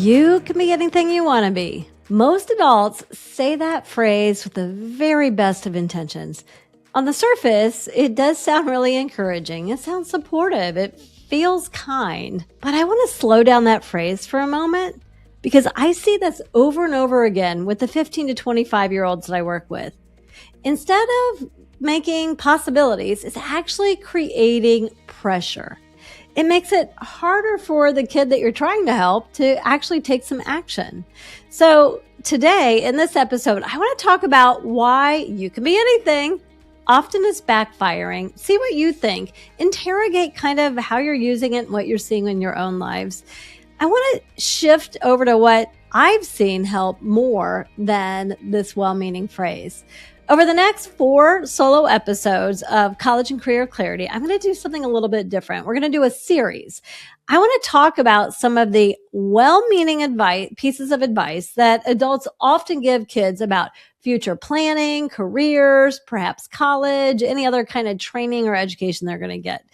You can be anything you want to be. Most adults say that phrase with the very best of intentions. On the surface, it does sound really encouraging. It sounds supportive. It feels kind. But I want to slow down that phrase for a moment because I see this over and over again with the 15 to 25-year-olds that I work with. Instead of making possibilities, it's actually creating pressure. It makes it harder for the kid that you're trying to help to actually take some action. So today in this episode, I want to talk about why you can be anything often is backfiring. See what you think. Interrogate kind of how you're using it and what you're seeing in your own lives. I want to shift over to what I've seen help more than this well-meaning phrase. Over the next 4 solo episodes of College and Career Clarity, I'm going to do something a little bit different. We're going to do a series. I want to talk about some of the well-meaning pieces of advice that adults often give kids about future planning, careers, perhaps college, any other kind of training or education they're going to get.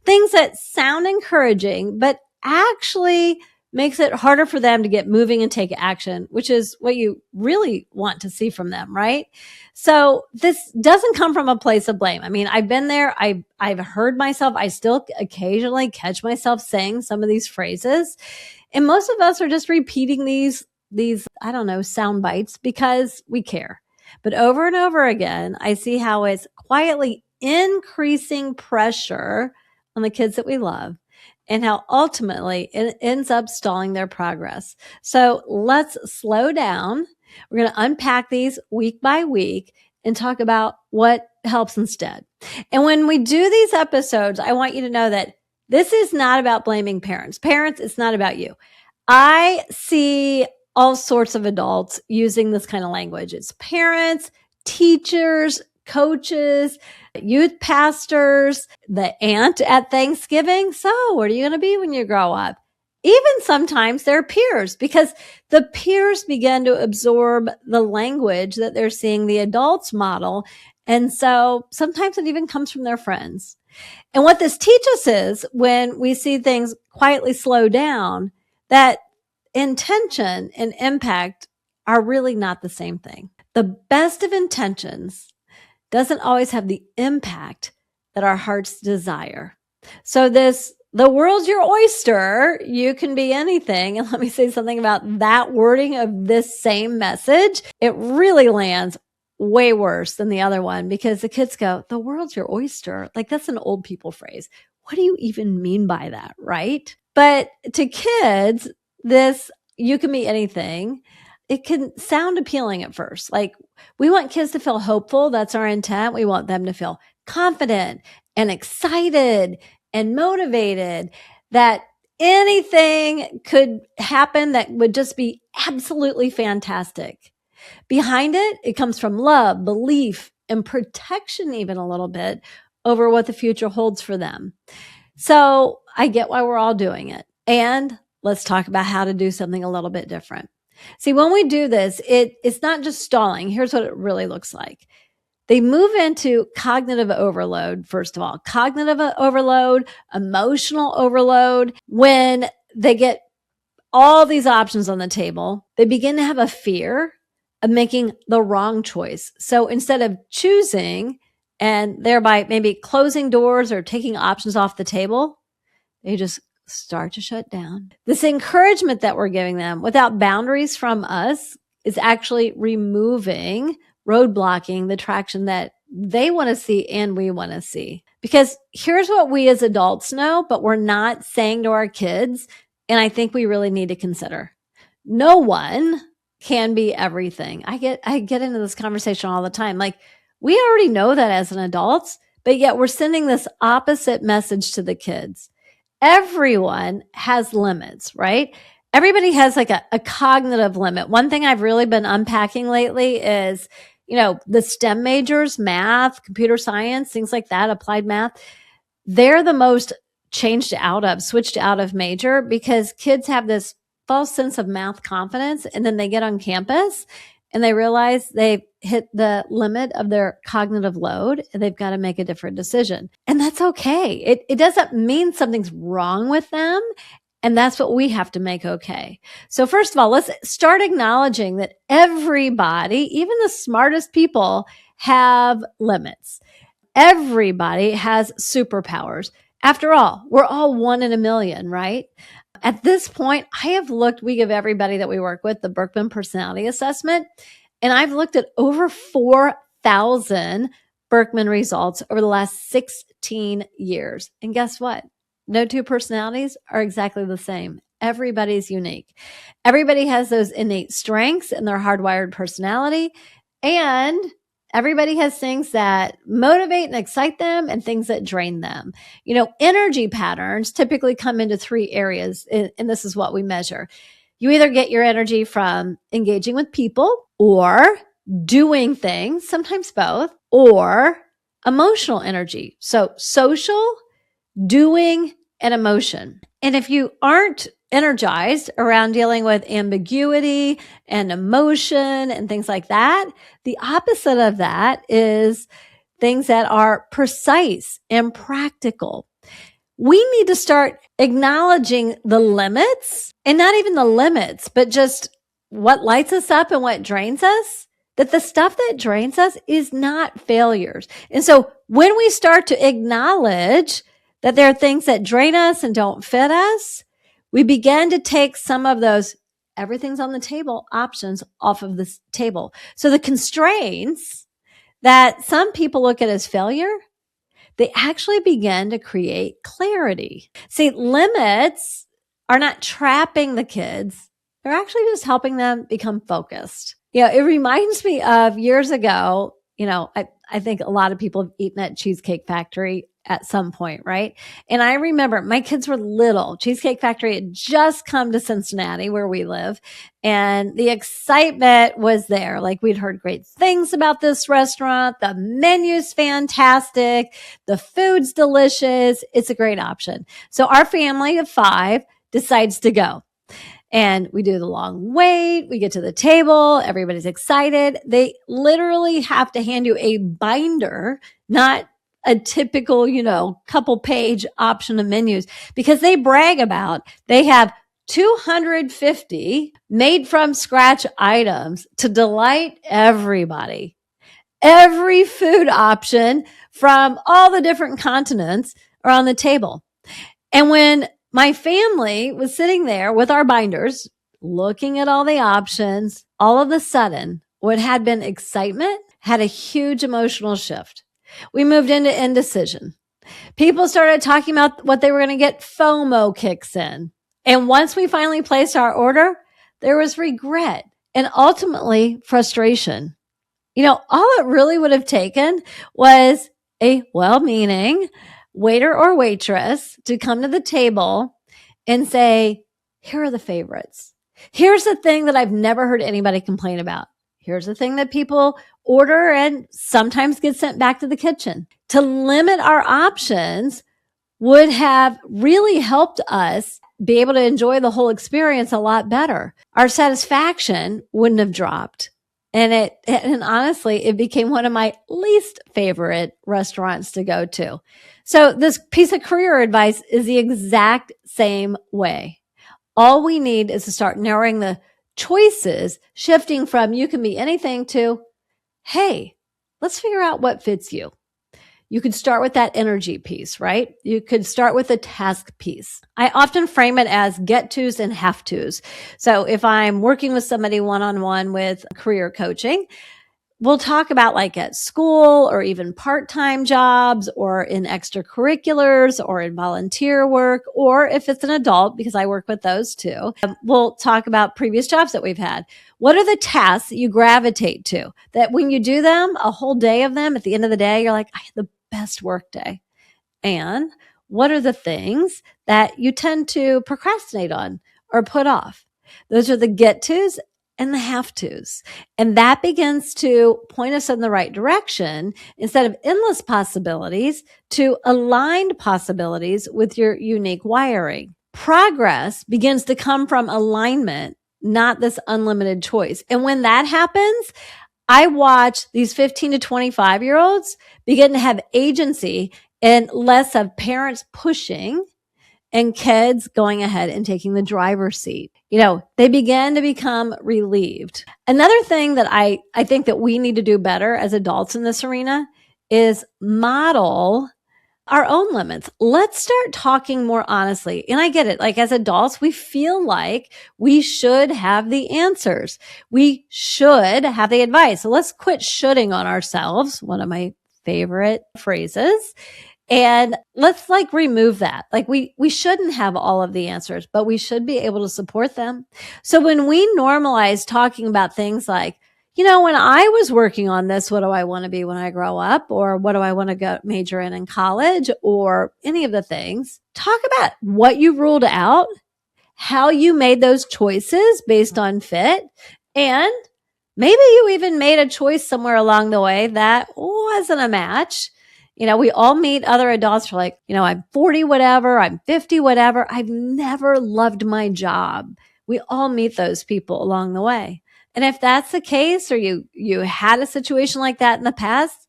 Things that sound encouraging, but actually makes it harder for them to get moving and take action, which is what you really want to see from them, right? So this doesn't come from a place of blame. I mean, I've been there. I've heard myself. I still occasionally catch myself saying some of these phrases. And most of us are just repeating these, I don't know, sound bites because we care. But over and over again, I see how it's quietly increasing pressure on the kids that we love, and how ultimately it ends up stalling their progress. So let's slow down. We're going to unpack these week by week and talk about what helps instead. And when we do these episodes, I want you to know that this is not about blaming parents. Parents, it's not about you. I see all sorts of adults using this kind of language. It's parents, teachers, coaches, youth pastors, the aunt at Thanksgiving. So what are you going to be when you grow up? Even sometimes their peers, because the peers begin to absorb the language that they're seeing the adults model. And so sometimes it even comes from their friends. And what this teaches is when we see things quietly slow down, that intention and impact are really not the same thing. The best of intentions doesn't always have the impact that our hearts desire. So the world's your oyster. You can be anything. And let me say something about that wording of this same message. It really lands way worse than the other one because the kids go, the world's your oyster. Like that's an old people phrase. What do you even mean by that, right? But to kids, this you can be anything. It can sound appealing at first. Like we want kids to feel hopeful. That's our intent. We want them to feel confident and excited and motivated that anything could happen that would just be absolutely fantastic. Behind it, it comes from love, belief, and protection even a little bit over what the future holds for them. So I get why we're all doing it. And let's talk about how to do something a little bit different. See, when we do this, it's not just stalling. Here's what it really looks like. They move into cognitive overload, first of all. Cognitive overload, emotional overload. When they get all these options on the table, they begin to have a fear of making the wrong choice. So instead of choosing and thereby maybe closing doors or taking options off the table, they just start to shut down. This encouragement that we're giving them without boundaries from us is actually roadblocking the traction that they want to see and we want to see. Because here's what we as adults know, but we're not saying to our kids, and I think we really need to consider. No one can be everything. I get into this conversation all the time. Like we already know that as an adults, but yet we're sending this opposite message to the kids. Everyone has limits, right? Everybody has like a cognitive limit. One thing I've really been unpacking lately is, the STEM majors, math, computer science, things like that, applied math, they're the most switched out of major because kids have this false sense of math confidence. And then they get on campus and they realize they've hit the limit of their cognitive load and they've got to make a different decision. And that's okay. It doesn't mean something's wrong with them. And that's what we have to make okay. So first of all, let's start acknowledging that everybody, even the smartest people, have limits. Everybody has superpowers. After all, we're all 1 in a million, right? At this point, we give everybody that we work with the Birkman personality assessment, and I've looked at over 4,000 Birkman results over the last 16 years. And guess what? No two personalities are exactly the same. Everybody's unique. Everybody has those innate strengths in their hardwired personality, and everybody has things that motivate and excite them and things that drain them. Energy patterns typically come into 3 areas, and this is what we measure. You either get your energy from engaging with people or doing things, sometimes both, or emotional energy. So social, doing, and emotion. And if you aren't energized around dealing with ambiguity and emotion and things like that, the opposite of that is things that are precise and practical. We need to start acknowledging the limits, and not even the limits, but just what lights us up and what drains us. That the stuff that drains us is not failures. And so when we start to acknowledge that there are things that drain us and don't fit us, we begin to take some of those everything's on the table options off of this table. So the constraints that some people look at as failure, they actually begin to create clarity. See, limits are not trapping the kids. They're actually just helping them become focused. It reminds me of years ago, I think a lot of people have eaten at Cheesecake Factory at some point, right? And I remember my kids were little. Cheesecake Factory had just come to Cincinnati where we live, and the excitement was there. Like, we'd heard great things about this restaurant. The menu's fantastic. The food's delicious. It's a great option. So our family of 5 decides to go. And we do the long wait. We get to the table. Everybody's excited. They literally have to hand you a binder, not a typical, couple page option of menus, because they brag about they have 250 made from scratch items to delight everybody. Every food option from all the different continents are on the table. And when my family was sitting there with our binders, looking at all the options, all of a sudden, what had been excitement had a huge emotional shift. We moved into indecision. People started talking about what they were going to get. FOMO kicks in. And once we finally placed our order, there was regret and ultimately frustration. All it really would have taken was a well-meaning waiter or waitress to come to the table and say, here are the favorites. Here's the thing that I've never heard anybody complain about. Here's the thing that people order and sometimes get sent back to the kitchen. To limit our options would have really helped us be able to enjoy the whole experience a lot better. Our satisfaction wouldn't have dropped. And honestly, it became one of my least favorite restaurants to go to. So this piece of career advice is the exact same way. All we need is to start narrowing the choices, shifting from you can be anything to, hey, let's figure out what fits you. You could start with that energy piece, right? You could start with the task piece. I often frame it as get tos and have tos. So if I'm working with somebody one-on-one with career coaching, we'll talk about like at school or even part-time jobs or in extracurriculars or in volunteer work, or if it's an adult, because I work with those too, we'll talk about previous jobs that we've had. What are the tasks that you gravitate to that when you do them, a whole day of them, at the end of the day, you're like, I had the best work day? And what are the things that you tend to procrastinate on or put off? Those are the get-tos and the have-tos. And that begins to point us in the right direction instead of endless possibilities to aligned possibilities with your unique wiring. Progress begins to come from alignment, not this unlimited choice. And when that happens, I watch these 15 to 25-year-olds begin to have agency and less of parents pushing and kids going ahead and taking the driver's seat. They began to become relieved. Another thing that I think that we need to do better as adults in this arena is model our own limits. Let's start talking more honestly. And I get it. Like as adults, we feel like we should have the answers. We should have the advice. So let's quit shoulding on ourselves. One of my favorite phrases. And let's remove that. We shouldn't have all of the answers, but we should be able to support them. So when we normalize talking about things like, when I was working on this, what do I want to be when I grow up? Or what do I want to go major in college? Or any of the things. Talk about what you ruled out, how you made those choices based on fit, and maybe you even made a choice somewhere along the way that wasn't a match. We all meet other adults who are like, I'm 40 whatever, I'm 50 whatever. I've never loved my job. We all meet those people along the way. And if that's the case, or you had a situation like that in the past,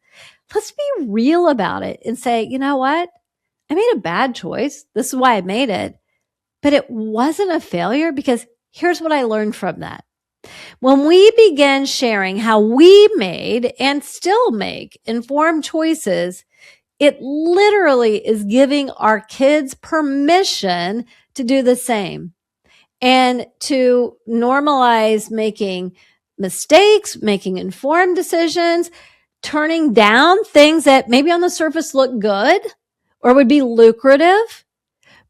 let's be real about it and say, you know what? I made a bad choice. This is why I made it. But it wasn't a failure because here's what I learned from that. When we begin sharing how we made and still make informed choices, it literally is giving our kids permission to do the same and to normalize making mistakes, making informed decisions, turning down things that maybe on the surface look good or would be lucrative,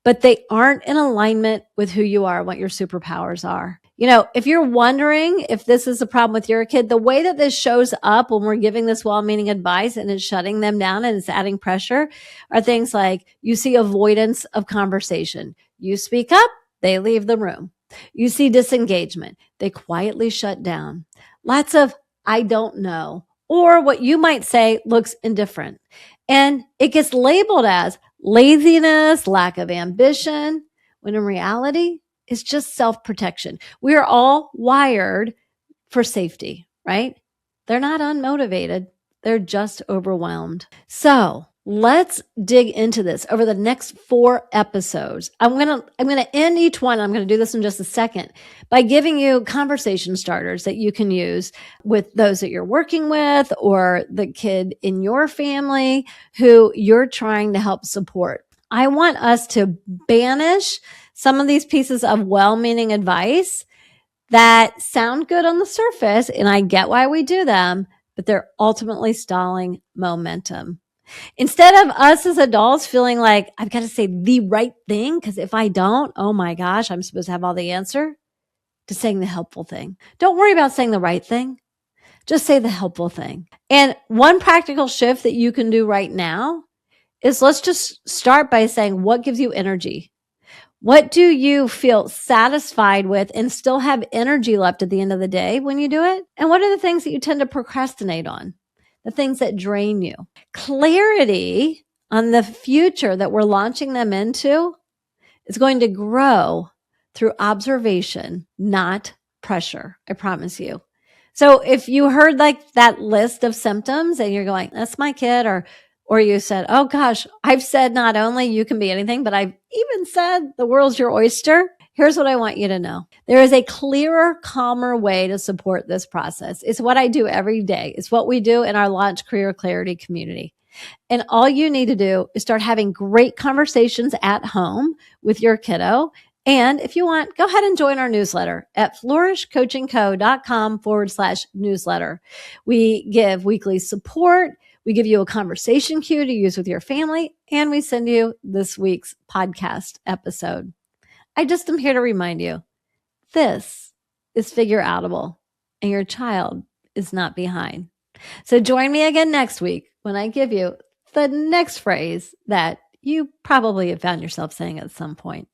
but they aren't in alignment with who you are and what your superpowers are. If you're wondering if this is a problem with your kid, the way that this shows up when we're giving this well-meaning advice and it's shutting them down and it's adding pressure are things like you see avoidance of conversation. You speak up, they leave the room. You see disengagement. They quietly shut down. Lots of I don't know, or what you might say looks indifferent. And it gets labeled as laziness, lack of ambition, when in reality, it's just self-protection. We are all wired for safety, right? They're not unmotivated. They're just overwhelmed. So let's dig into this over the next 4 episodes. I'm going to end each one. I'm going to do this in just a second by giving you conversation starters that you can use with those that you're working with or the kid in your family who you're trying to help support. I want us to banish some of these pieces of well-meaning advice that sound good on the surface, and I get why we do them, but they're ultimately stalling momentum. Instead of us as adults feeling like I've got to say the right thing, because if I don't, oh my gosh, I'm supposed to have all the answer, to saying the helpful thing. Don't worry about saying the right thing. Just say the helpful thing. And one practical shift that you can do right now is let's just start by saying, what gives you energy? What do you feel satisfied with and still have energy left at the end of the day when you do it? And what are the things that you tend to procrastinate on? The things that drain you. Clarity on the future that we're launching them into is going to grow through observation, not pressure. I promise you. So if you heard that list of symptoms and you're going, that's my kid, or you said, oh gosh, I've said not only you can be anything, but I've even said the world's your oyster. Here's what I want you to know. There is a clearer, calmer way to support this process. It's what I do every day. It's what we do in our Launch Career Clarity community. And all you need to do is start having great conversations at home with your kiddo. And if you want, go ahead and join our newsletter at flourishcoachingco.com/newsletter. We give weekly support. We give you a conversation cue to use with your family, and we send you this week's podcast episode. I just am here to remind you, this is figure outable, and your child is not behind. So join me again next week when I give you the next phrase that you probably have found yourself saying at some point.